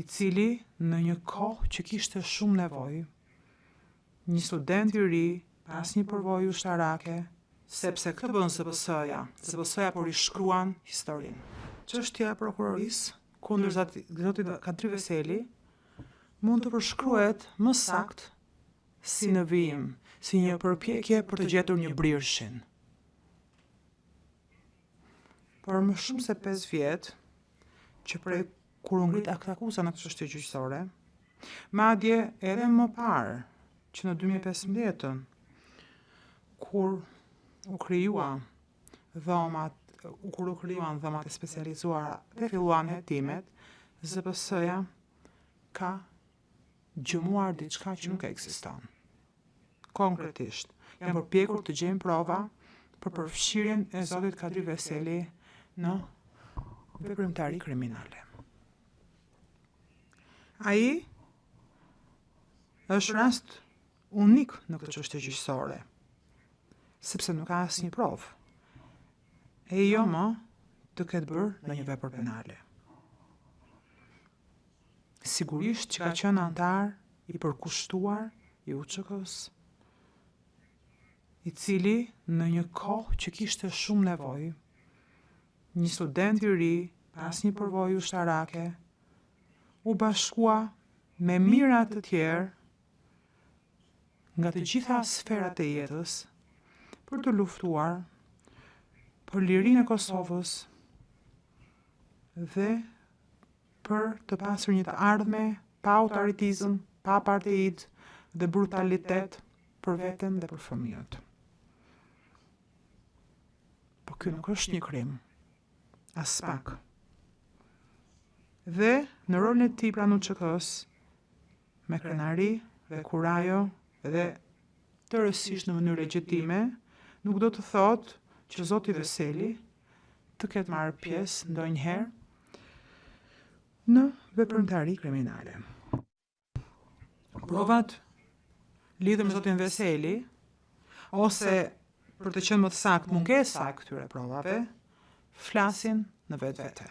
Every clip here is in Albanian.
i cili në një kohë që kishte shumë nevojë, një student i ri, pas një përvojë ushtarake, sepse këtë bën ZPS-ja. ZPS-ja po rishkruan historinë. Çështja e prokurorisë kundër zotit Kadri Veseli mund të përshkruhet më sakt si në vijim, si një përpjekje për të gjetur një brirëshin. Por më shumë se 5 vjet, që prej kur u ngrit aktakuza në çështje gjyqësore, madje edhe më parë, që në 2015, kur u krijuan dhomat e specializuara dhe filluan hetimet, ZPS-ja ka gjëmuar diçka që nuk ekziston. Konkretisht, janë përpjekur të gjejnë prova për përfshirjen e zotit Kadri Veseli në veprimtari kriminale. Ai është rast unik në këtë çështje gjyqësore, sepse nuk ka asnjë provë. E jo më të ketë bërë në një vepër penale. Sigurisht që ka qenë antar i përkushtuar i UÇK-s, i cili në një kohë që kishte shumë nevojë, një student i ri, pas një përvojë ushtarake, u bashkua me mira të tjerë nga të gjitha sferat e jetës për të luftuar për lirinë e Kosovës dhe për të pasur një të ardhme pa autoritarizëm, pa partejit dhe brutalitet për veten dhe për fëmijët. Po ky nuk është një krim, as pak. Dhe në rolin e tij pranë UÇK-s, me krenari dhe kurajo dhe tërësisht në mënyrë legjitime, nuk do të thotë që zoti Veseli të ketë marrë pjesë ndonjëherë në veprimtari kriminale. Provat lidhur me zotin Veseli, ose për të qenë më të saktë, mungesa e këtyre provave, flasin në vetvete.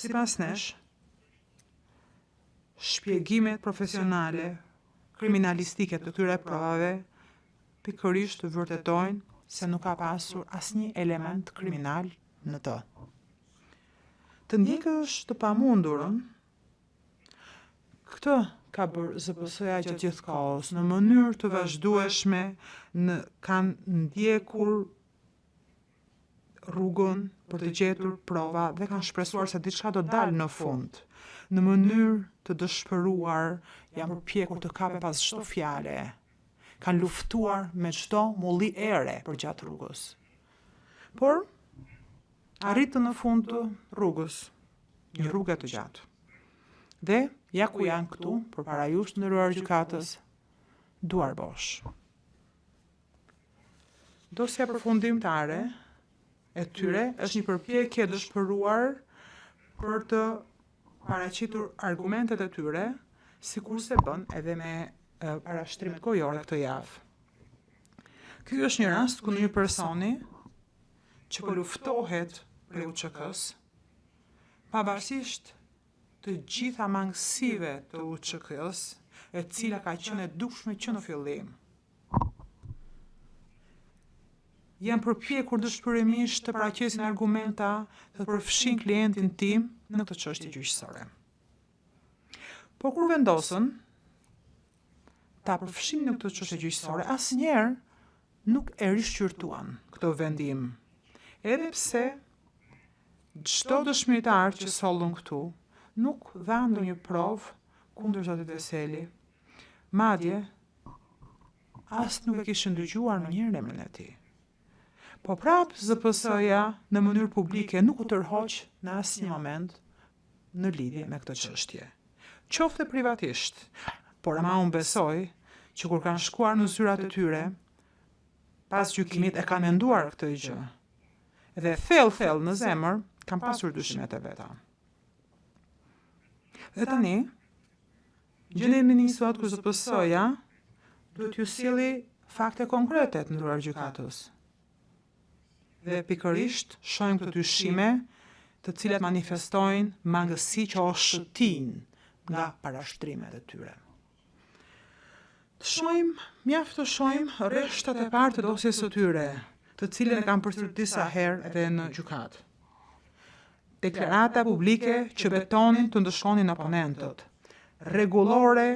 Sipas nesh, shpjegimet profesionale, kriminalistike të këtyre provave pikërisht vërtetojnë se nuk ka pasur asnjë element kriminal në të. Të ndjekësh të pamundurën, këtë ka bërë ZPS-ja gjatë gjithë kohës, në mënyrë të vazhdueshme, kanë ndjekur rrugën për të gjetur prova dhe kanë shpresuar se diçka do dalë në fund. Në mënyrë të dëshpëruar, janë përpjekur të kapen pas çdo fjale. Kanë luftuar me çdo mulli ere për gjatë rrugës. Por arritën në fund të rrugës, një rrugë të gjatë. Dhe ja ku janë këtu, përpara jush të nderuar gjykatës, duar bosh. Dosja përfundimtare e tyre është një përpjekje dëshpëruar për të paraqitur argumentet e tyre, sikurse bën edhe me parashtrimet kojore këtë javë. Ky është një rast ku një personi që po luftohet për UÇK-s, pavarësisht të gjitha mangësive të UÇK-s, e cila ka qenë e dukshme që në fillim. Janë përpjekur dëshpërimisht të paraqisin argumenta të përfshin klientin tim në këtë çështje gjyqësore. Por kur vendosën ta përfshin në këtë çështje gjyqësore, asnjëherë nuk e rishqyrtuan këtë vendim. Edhe pse çdo dëshmitar që sollën këtu nuk dha ndonjë provë kundër zotit Veseli. Madje as nuk e kishin dëgjuar ndonjëherë emrin e tij. Po prap ZPS-ja në mënyrë publike nuk u tërhoq në asnjë moment në lidhje me këtë çështje. Qoftë privatisht, por ama unë besoj që kur kanë shkuar në zyrat e tyre, pas gjykimit e kanë menduar këtë gjë. Dhe thellë në zemër kanë pasur dyshimet e veta. Dhe tani, gjendja e ministrit kur ZPS-ja duhet t'ju sjelli fakte konkrete të nderuar gjykatës. Dhe pikërisht shohim këto dyshime të cilat manifestojnë mangësi që o shëtin nga parashtrimet e tyre. Mjaft të shohim rreshtat e parë të dosjes së tyre, të cilën e kam përsëritur disa herë edhe në gjykat. Deklarata publike që betonin të ndëshkonin oponentët, rregullore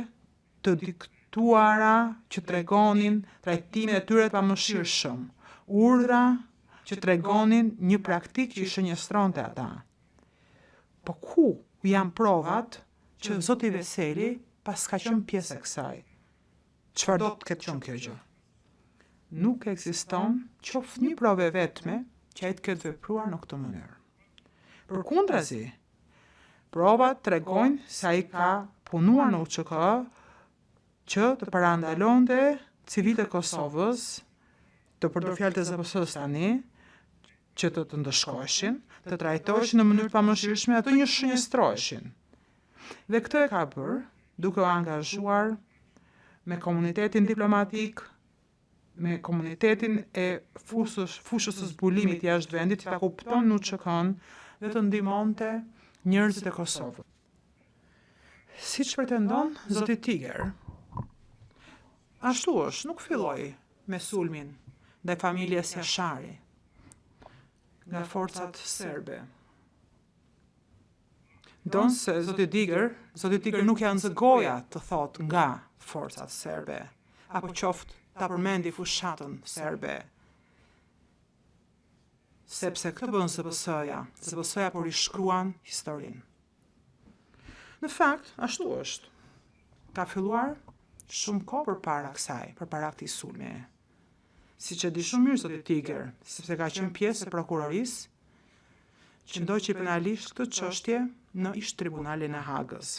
të diktuara që tregonin trajtimin e tyre të pamëshirshëm, urdhra që tregonin një praktikë që i shënjestronte ata. Po ku janë provat që Zoti Veseli pas ka qenë pjesë e kësaj? Çfarë do të ketë qenë kjo gjë? Nuk ekziston qoftë një provë vetme që ai të ketë vepruar në këtë mënyrë. Përkundrazi, provat tregojnë se ai ka punuar në UÇK që të parandalonte civilët e Kosovës, të përdor fjalët e ZPS-së tani, që të ndëshkoheshin, të trajtoheshin në mënyrë të pamëshirshme, ato një shënjestroheshin. Dhe këtë e ka bërë duke u angazhuar me komunitetin diplomatik, me komunitetin e fushës së zbulimit jashtë vendit, që ta kupton në UÇK-n dhe të ndihmonte njerëzit e Kosovës. Siç pretendon zoti Tiger, ashtu është, nuk filloi me sulmin ndaj familjes Jashari nga forcat serbe. Donë se zoti Tiger nuk janë goja të thot nga forcat serbe, apo qoftë ta përmendi fushatën serbe. Sepse këtë bën ZPS-ja po rishkruan historinë. Në fakt, ashtu është. Ka filluar shumë kohë përpara kësaj, përpara këtij sulmi. Siç e di shumë mirë zoti Tiger, sepse ka qenë pjesë e prokurorisë që ndoqi penalisht këtë çështje në ish tribunalin e Hagës.